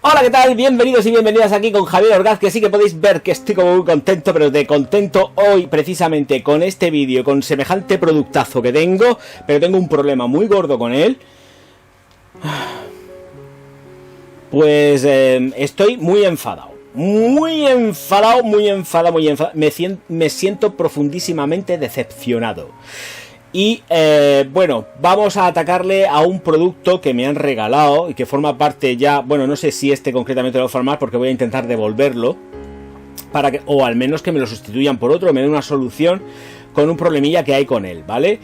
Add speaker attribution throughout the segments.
Speaker 1: Hola, ¿qué tal? Bienvenidos y bienvenidas aquí con Javier Orgaz, que sí que podéis ver que estoy como muy contento, pero de contento hoy precisamente con este vídeo, con semejante productazo que tengo, pero tengo un problema muy gordo con él. Pues estoy muy enfadado. Muy enfadado. Me siento profundísimamente decepcionado. Y bueno, vamos a atacarle a un producto que me han regalado y que forma parte ya, bueno, no sé si este concretamente lo va a formar porque voy a intentar devolverlo para que, o al menos que me lo sustituyan por otro, me den una solución con un problemilla que hay con él, ¿vale?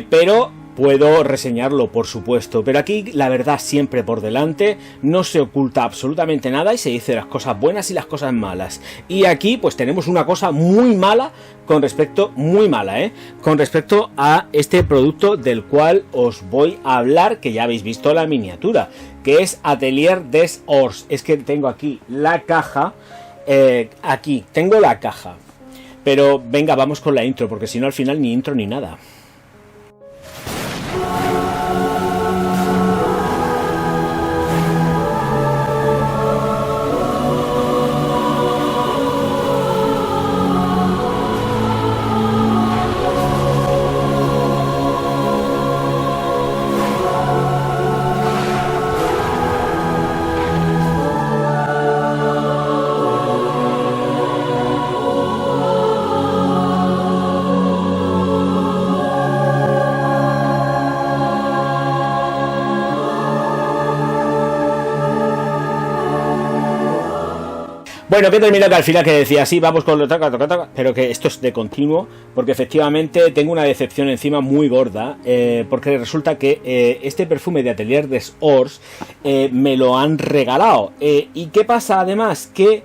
Speaker 1: Pero puedo reseñarlo, por supuesto, pero aquí la verdad siempre por delante, no se oculta absolutamente nada y se dice las cosas buenas y las cosas malas. Y aquí pues tenemos una cosa muy mala con respecto, con respecto a este producto del cual os voy a hablar, que ya habéis visto la miniatura, que es Atelier des Horts. Es que tengo aquí la caja, aquí tengo la caja, pero venga, vamos con la intro, porque si no al final ni intro ni nada. Bueno, que termina que al final que decía, sí, vamos con lo taca, pero que esto es de continuo, porque efectivamente tengo una decepción encima muy gorda, porque resulta que este perfume de Atelier des Horts me lo han regalado. ¿Y qué pasa además? Que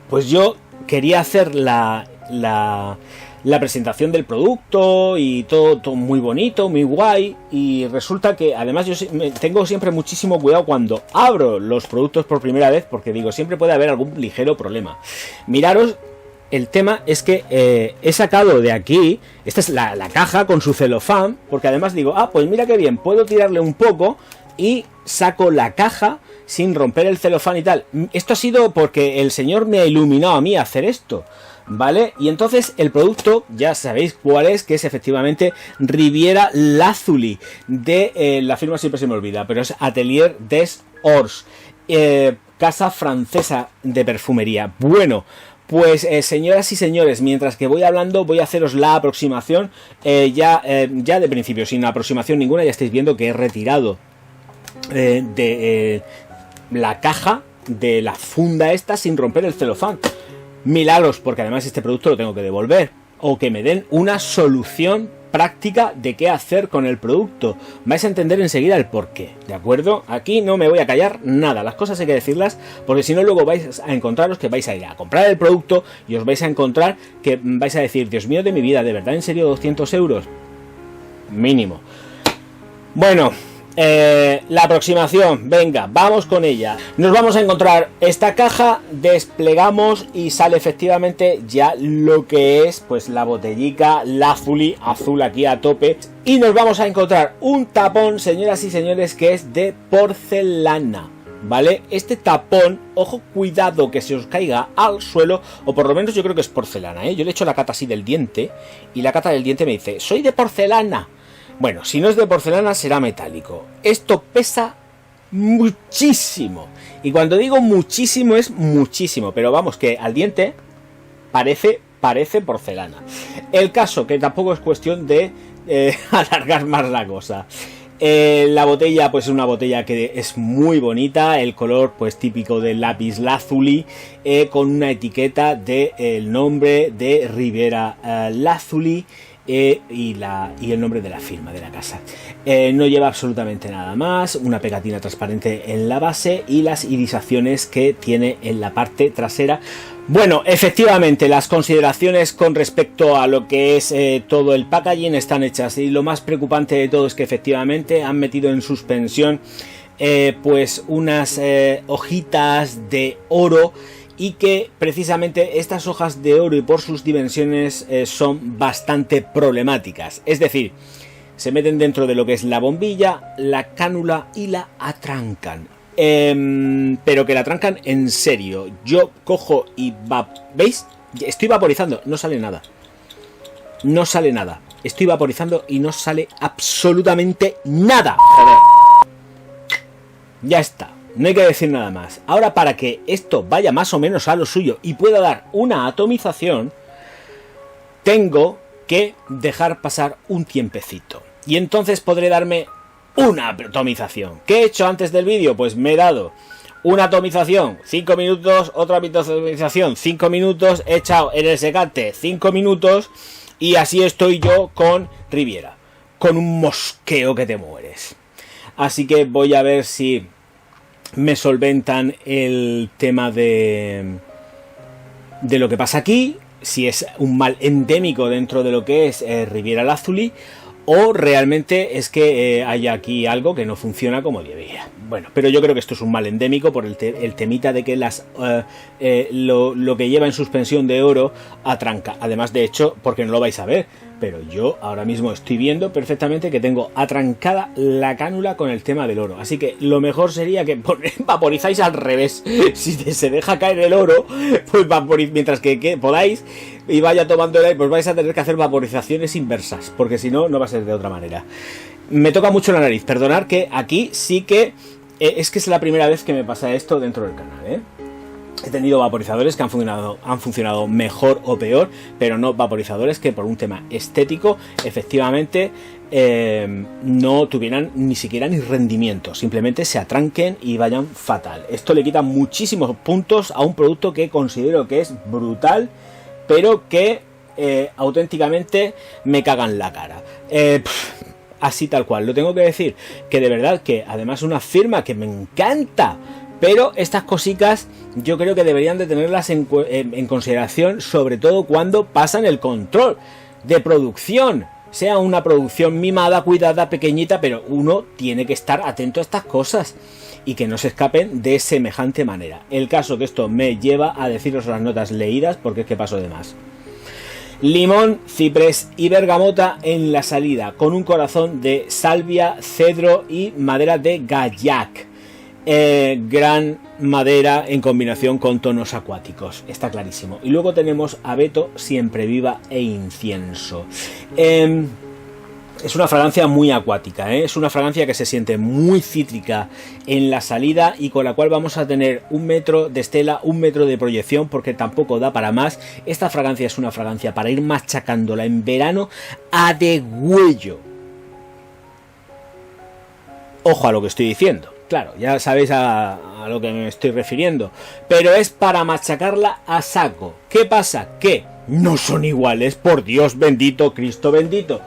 Speaker 1: pues yo quería hacer la presentación del producto y todo muy bonito, muy guay, y resulta que además yo tengo siempre muchísimo cuidado cuando abro los productos por primera vez, porque digo, siempre puede haber algún ligero problema. Miraros, el tema es que he sacado de aquí, esta es la caja con su celofán, porque además digo, pues mira qué bien, puedo tirarle un poco y saco la caja sin romper el celofán y tal. Esto ha sido porque el señor me ha iluminado a mí a hacer esto, ¿vale? Y entonces el producto, ya sabéis cuál es, que es efectivamente Riviera Lazuli, de la firma siempre se me olvida, pero es Atelier des Horts, casa francesa de perfumería. Bueno, pues señoras y señores, mientras que voy hablando voy a haceros la aproximación, ya de principio, sin aproximación ninguna, ya estáis viendo que he retirado de la caja de la funda esta sin romper el celofán. Milagros, porque además este producto lo tengo que devolver, o que me den una solución práctica de qué hacer con el producto. Vais a entender enseguida el porqué, ¿de acuerdo? Aquí no me voy a callar nada, las cosas hay que decirlas, porque si no luego vais a encontraros que vais a ir a comprar el producto y os vais a encontrar que vais a decir, Dios mío de mi vida, ¿de verdad en serio 200 euros? Mínimo. Bueno, la aproximación, venga, vamos con ella. Nos vamos a encontrar esta caja, desplegamos y sale efectivamente ya lo que es pues la botellica Lazuli, azul aquí a tope, y nos vamos a encontrar un tapón, señoras y señores, que es de porcelana, ¿vale? Este tapón, ojo, cuidado que se os caiga al suelo, o por lo menos yo creo que es porcelana, ¿eh? Yo le he hecho la cata así del diente y la cata del diente me dice, soy de porcelana. Bueno, si no es de porcelana será metálico. Esto pesa muchísimo. Y cuando digo muchísimo es muchísimo. Pero vamos, que al diente parece porcelana. El caso, que tampoco es cuestión de alargar más la cosa. La botella pues es una botella que es muy bonita. El color pues típico del lápiz lazuli, con una etiqueta del nombre de Riviera Lazuli. Y el nombre de la firma de la casa. No lleva absolutamente nada más, una pegatina transparente en la base y las irisaciones que tiene en la parte trasera. Bueno, efectivamente las consideraciones con respecto a lo que es todo el packaging están hechas, y lo más preocupante de todo es que efectivamente han metido en suspensión pues unas hojitas de oro, y que precisamente estas hojas de oro y por sus dimensiones son bastante problemáticas. Es decir, se meten dentro de lo que es la bombilla, la cánula y la atrancan. pero que la trancan en serio. Yo cojo y ¿veis? Estoy vaporizando, no sale nada. No sale nada. Estoy vaporizando y no sale absolutamente nada. Joder. Ya está. No hay que decir nada más. Ahora, para que esto vaya más o menos a lo suyo y pueda dar una atomización, tengo que dejar pasar un tiempecito. Y entonces podré darme una atomización. ¿Qué he hecho antes del vídeo? Pues me he dado una atomización 5 minutos, otra atomización 5 minutos, he echado en el secante 5 minutos y así estoy yo con Riviera, con un mosqueo que te mueres. Así que voy a ver si me solventan el tema de lo que pasa aquí, si es un mal endémico dentro de lo que es Riviera Lazuli, o realmente es que hay aquí algo que no funciona como debía. Bueno, pero yo creo que esto es un mal endémico por el temita de que lo que lleva en suspensión de oro atranca. Además, de hecho, porque no lo vais a ver, pero yo ahora mismo estoy viendo perfectamente que tengo atrancada la cánula con el tema del oro. Así que lo mejor sería que vaporizáis al revés. Si se deja caer el oro, pues mientras que podáis y vaya tomando el aire, pues vais a tener que hacer vaporizaciones inversas, porque si no, no va a ser de otra manera. Me toca mucho la nariz, perdonad que aquí sí que es la primera vez que me pasa esto dentro del canal, ¿eh? He tenido vaporizadores que han funcionado mejor o peor, pero no vaporizadores que por un tema estético efectivamente no tuvieran ni siquiera ni rendimiento, simplemente se atranquen y vayan fatal. Esto le quita muchísimos puntos a un producto que considero que es brutal, pero que auténticamente me cagan la cara. Así tal cual, lo tengo que decir, que de verdad que además es una firma que me encanta, pero estas cositas yo creo que deberían de tenerlas en consideración, sobre todo cuando pasan el control de producción. Sea una producción mimada, cuidada, pequeñita, pero uno tiene que estar atento a estas cosas y que no se escapen de semejante manera. El caso que esto me lleva a deciros las notas leídas, porque es que paso de más. Limón, ciprés y bergamota en la salida, con un corazón de salvia, cedro y madera de gallac. Gran madera en combinación con tonos acuáticos, está clarísimo. Y luego tenemos abeto, siempre viva e incienso. Es una fragancia muy acuática, ¿eh? Es una fragancia que se siente muy cítrica en la salida y con la cual vamos a tener 1 metro de estela, 1 metro de proyección, porque tampoco da para más. Esta fragancia es una fragancia para ir machacándola en verano a degüello. Ojo a lo que estoy diciendo. Claro, ya sabéis a lo que me estoy refiriendo, pero es para machacarla a saco. ¿Qué pasa? Que no son iguales, por Dios bendito, Cristo bendito,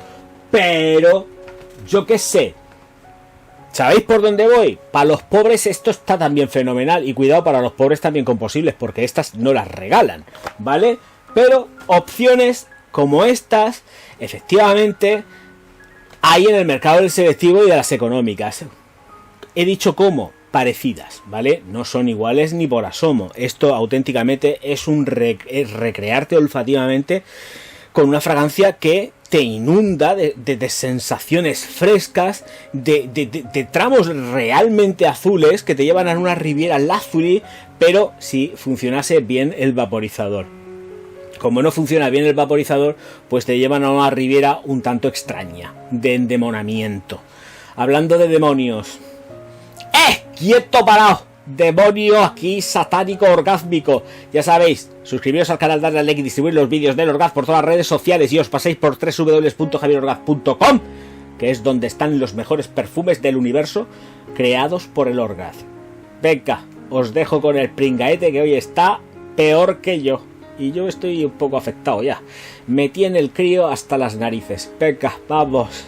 Speaker 1: pero yo qué sé. ¿Sabéis por dónde voy? Para los pobres esto está también fenomenal, y cuidado, para los pobres también con posibles, porque estas no las regalan, ¿vale? Pero opciones como estas, efectivamente, hay en el mercado del selectivo y de las económicas. He dicho como parecidas, ¿vale? No son iguales ni por asomo. Esto auténticamente es recrearte olfativamente con una fragancia que te inunda de sensaciones frescas, de tramos realmente azules que te llevan a una Riviera Lazuli, pero si funcionase bien el vaporizador. Como no funciona bien el vaporizador, pues te llevan a una Riviera un tanto extraña, de endemonamiento. Hablando de demonios... ¡Quieto parado! Demonio aquí satánico orgásmico. Ya sabéis, suscribiros al canal, darle a like y distribuir los vídeos del Orgaz por todas las redes sociales, y os paséis por www.javierorgaz.com, que es donde están los mejores perfumes del universo creados por el Orgaz. Venga, os dejo con el pringaete que hoy está peor que yo. Y yo estoy un poco afectado ya. Me tiene el crío hasta las narices. Venga, vamos.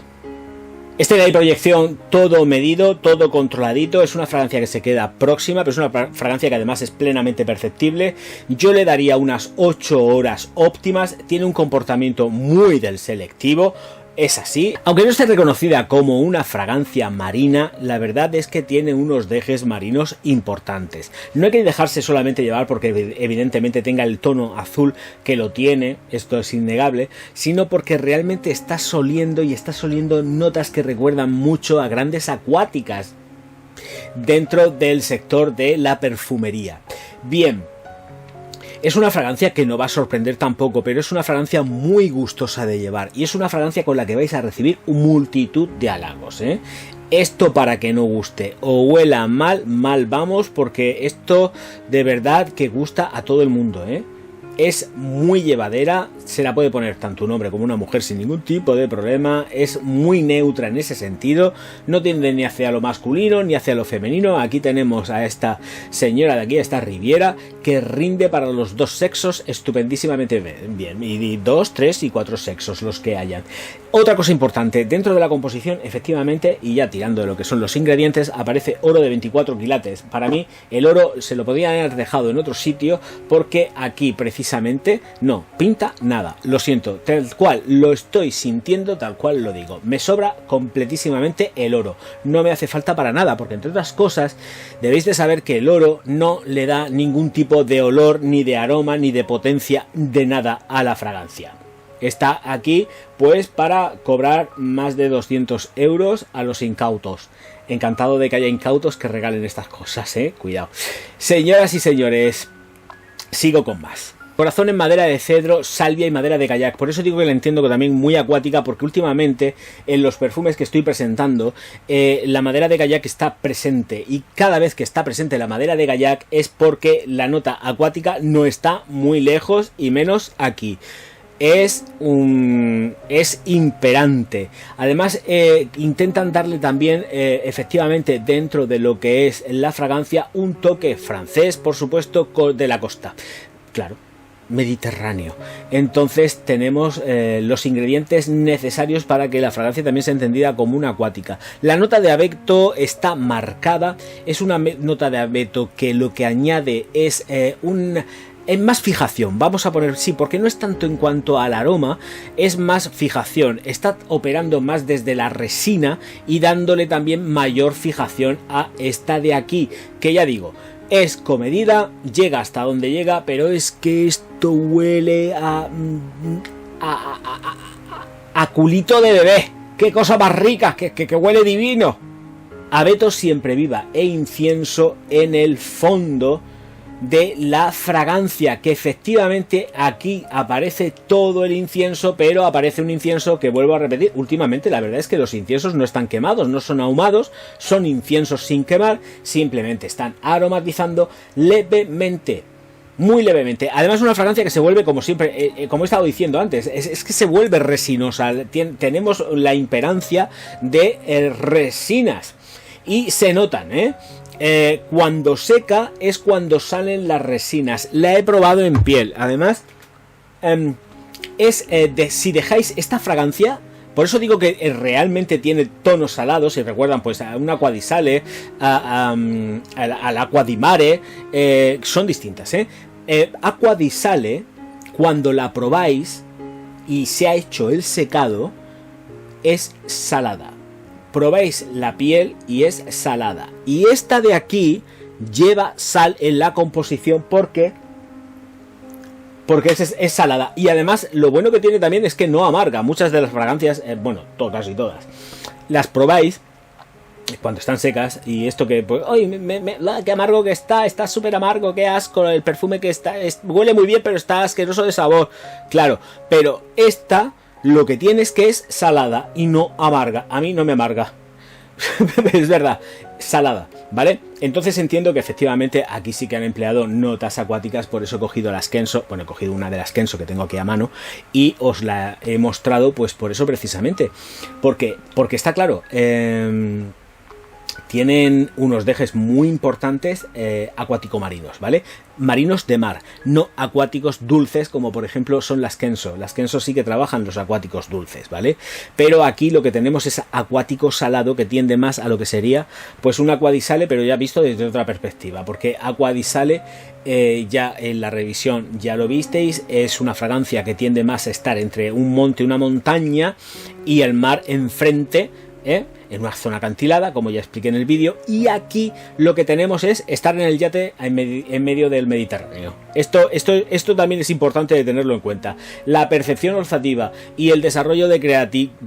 Speaker 1: Este de ahí proyección, todo medido, todo controladito. Es una fragancia que se queda próxima, pero es una fragancia que además es plenamente perceptible. Yo le daría unas 8 horas óptimas. Tiene un comportamiento muy del selectivo. Es así, aunque no esté reconocida como una fragancia marina, la verdad es que tiene unos dejes marinos importantes. No hay que dejarse solamente llevar porque evidentemente tenga el tono azul que lo tiene, esto es innegable, sino porque realmente estás oliendo notas que recuerdan mucho a grandes acuáticas. dentro del sector de la perfumería. Bien, es una fragancia que no va a sorprender tampoco, pero es una fragancia muy gustosa de llevar y es una fragancia con la que vais a recibir multitud de halagos, ¿eh? Esto, para que no guste o huela mal, mal vamos, porque esto de verdad que gusta a todo el mundo, ¿eh? Es muy llevadera, se la puede poner tanto un hombre como una mujer sin ningún tipo de problema, es muy neutra en ese sentido, no tiende ni hacia lo masculino ni hacia lo femenino. Aquí tenemos a esta señora de aquí, a esta Riviera, que rinde para los dos sexos estupendísimamente bien, y 2, 3 y 4 sexos los que hayan. Otra cosa importante, dentro de la composición, efectivamente, y ya tirando de lo que son los ingredientes, aparece oro de 24 quilates. Para mí, el oro se lo podían haber dejado en otro sitio, porque aquí precisamente no pinta nada. Lo siento, tal cual lo estoy sintiendo, tal cual lo digo. Me sobra completísimamente el oro. No me hace falta para nada, porque entre otras cosas, debéis de saber que el oro no le da ningún tipo de olor, ni de aroma, ni de potencia, de nada a la fragancia. Está aquí pues para cobrar más de 200 euros a los incautos. Encantado de que haya incautos que regalen estas cosas, cuidado. Señoras y señores, sigo con más. Corazón en madera de cedro, salvia y madera de kayak. Por eso digo que la entiendo que también muy acuática, porque últimamente en los perfumes que estoy presentando, la madera de kayak está presente, y cada vez que está presente la madera de kayak es porque la nota acuática no está muy lejos, y menos aquí. Es imperante. Además, intentan darle también efectivamente, dentro de lo que es la fragancia, un toque francés, por supuesto, de la costa, claro, mediterráneo. Entonces tenemos los ingredientes necesarios para que la fragancia también sea entendida como una acuática. La nota de abeto está marcada, es una nota de abeto que lo que añade es en más fijación, vamos a poner, sí, porque no es tanto en cuanto al aroma, es más fijación, está operando más desde la resina y dándole también mayor fijación a esta de aquí, que ya digo, es comedida, llega hasta donde llega, pero es que esto huele a culito de bebé. ¡Qué cosa más rica! ¡Que huele divino! Abeto siempre viva e incienso en el fondo de la fragancia, que efectivamente aquí aparece todo el incienso, pero aparece un incienso que, vuelvo a repetir, últimamente la verdad es que los inciensos no están quemados, no son ahumados, son inciensos sin quemar, simplemente están aromatizando levemente, muy levemente. Además, una fragancia que se vuelve, como siempre, como he estado diciendo antes, es que se vuelve resinosa. Tenemos la imperancia de resinas y se notan, cuando seca es cuando salen las resinas. La he probado en piel. Además, si dejáis esta fragancia, por eso digo que realmente tiene tonos salados. Si recuerdan, pues a un Acqua di Sale, al Acqua di Mare, son distintas. Acqua di Sale, cuando la probáis y se ha hecho el secado, es salada. Probáis la piel y es salada. Y esta de aquí lleva sal en la composición porque es salada. Y además lo bueno que tiene también es que no amarga. Muchas de las fragancias, bueno, casi todas, las probáis cuando están secas, y esto que, pues, ¡ay, qué amargo que está súper amargo, qué asco, el perfume que huele muy bien, pero está asqueroso de sabor! Claro, pero esta lo que tiene es que es salada y no amarga. A mí no me amarga. Es verdad, salada, ¿vale? Entonces entiendo que efectivamente aquí sí que han empleado notas acuáticas. Por eso he cogido las Kenzo. Bueno, he cogido una de las Kenzo que tengo aquí a mano y os la he mostrado, pues por eso precisamente. Porque está claro, tienen unos dejes muy importantes acuático-marinos, ¿vale? Marinos de mar, no acuáticos dulces, como por ejemplo son las Kenzo. Las Kenzo sí que trabajan los acuáticos dulces, ¿vale? Pero aquí lo que tenemos es acuático salado, que tiende más a lo que sería pues un Acqua di Sale, pero ya visto desde otra perspectiva, porque Acqua di Sale, ya en la revisión ya lo visteis, es una fragancia que tiende más a estar entre un monte, una montaña y el mar enfrente, en una zona acantilada, como ya expliqué en el vídeo, y aquí lo que tenemos es estar en el yate en medio del Mediterráneo. Esto también es importante de tenerlo en cuenta. La percepción olfativa y el desarrollo de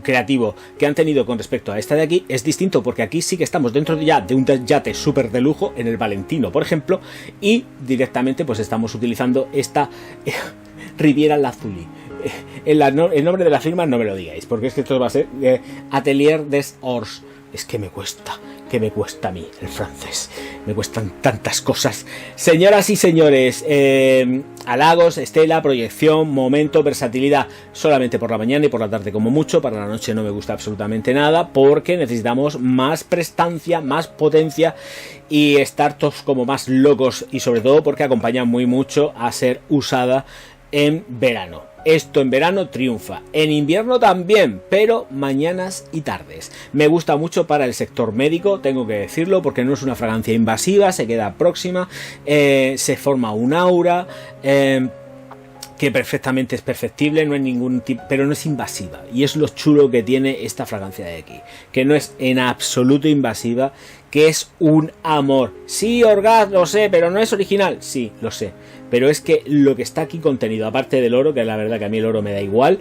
Speaker 1: creativo que han tenido con respecto a esta de aquí es distinto, porque aquí sí que estamos dentro ya de un yate súper de lujo, en el Valentino, por ejemplo, y directamente pues estamos utilizando esta Riviera Lazuli. El nombre de la firma no me lo digáis, porque es que esto va a ser Atelier des Horts. Es que me cuesta a mí el francés, me cuestan tantas cosas. Señoras y señores, halagos, estela, proyección, momento, versatilidad solamente por la mañana y por la tarde como mucho. Para la noche no me gusta absolutamente nada, porque necesitamos más prestancia, más potencia y estar todos como más locos, y sobre todo porque acompaña muy mucho a ser usada en verano. Esto en verano triunfa, en invierno también, pero mañanas y tardes. Me gusta mucho para el sector médico, tengo que decirlo, porque no es una fragancia invasiva, se queda próxima, se forma un aura que perfectamente es perceptible, no hay ningún tipo, pero no es invasiva, y es lo chulo que tiene esta fragancia de aquí, que no es en absoluto invasiva, que es un amor. Sí, Orgaz, lo sé, pero no es original. Sí, lo sé, pero es que lo que está aquí contenido, aparte del oro, que la verdad que a mí el oro me da igual,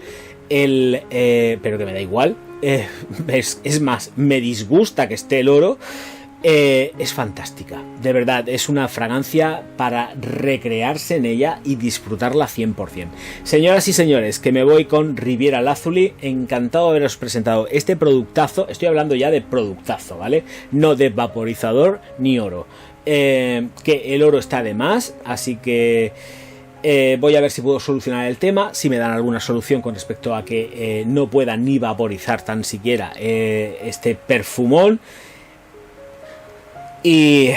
Speaker 1: pero que me da igual, es más, me disgusta que esté el oro. Es fantástica, de verdad, es una fragancia para recrearse en ella y disfrutarla 100%. Señoras y señores, que me voy con Riviera Lazuli, encantado de haberos presentado este productazo. Estoy hablando ya de productazo, ¿vale? No de vaporizador ni oro, que el oro está de más, así que voy a ver si puedo solucionar el tema, si me dan alguna solución con respecto a que no pueda ni vaporizar tan siquiera este perfumón. Y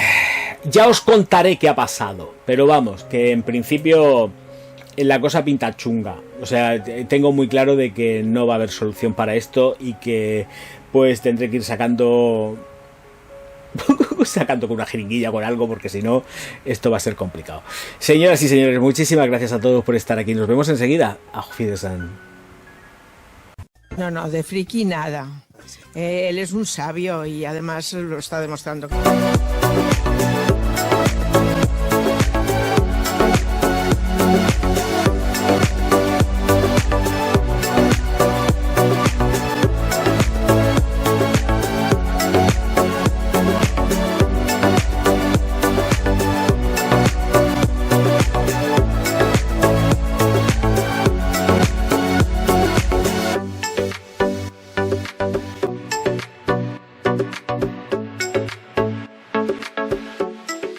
Speaker 1: ya os contaré qué ha pasado, pero vamos, que en principio la cosa pinta chunga. O sea, tengo muy claro de que no va a haber solución para esto, y que pues tendré que ir sacando con una jeringuilla, con algo, porque si no esto va a ser complicado. Señoras y señores, muchísimas gracias a todos por estar aquí. Nos vemos enseguida. Auf Wiedersehen.
Speaker 2: No, de friki nada. Él es un sabio y además lo está demostrando.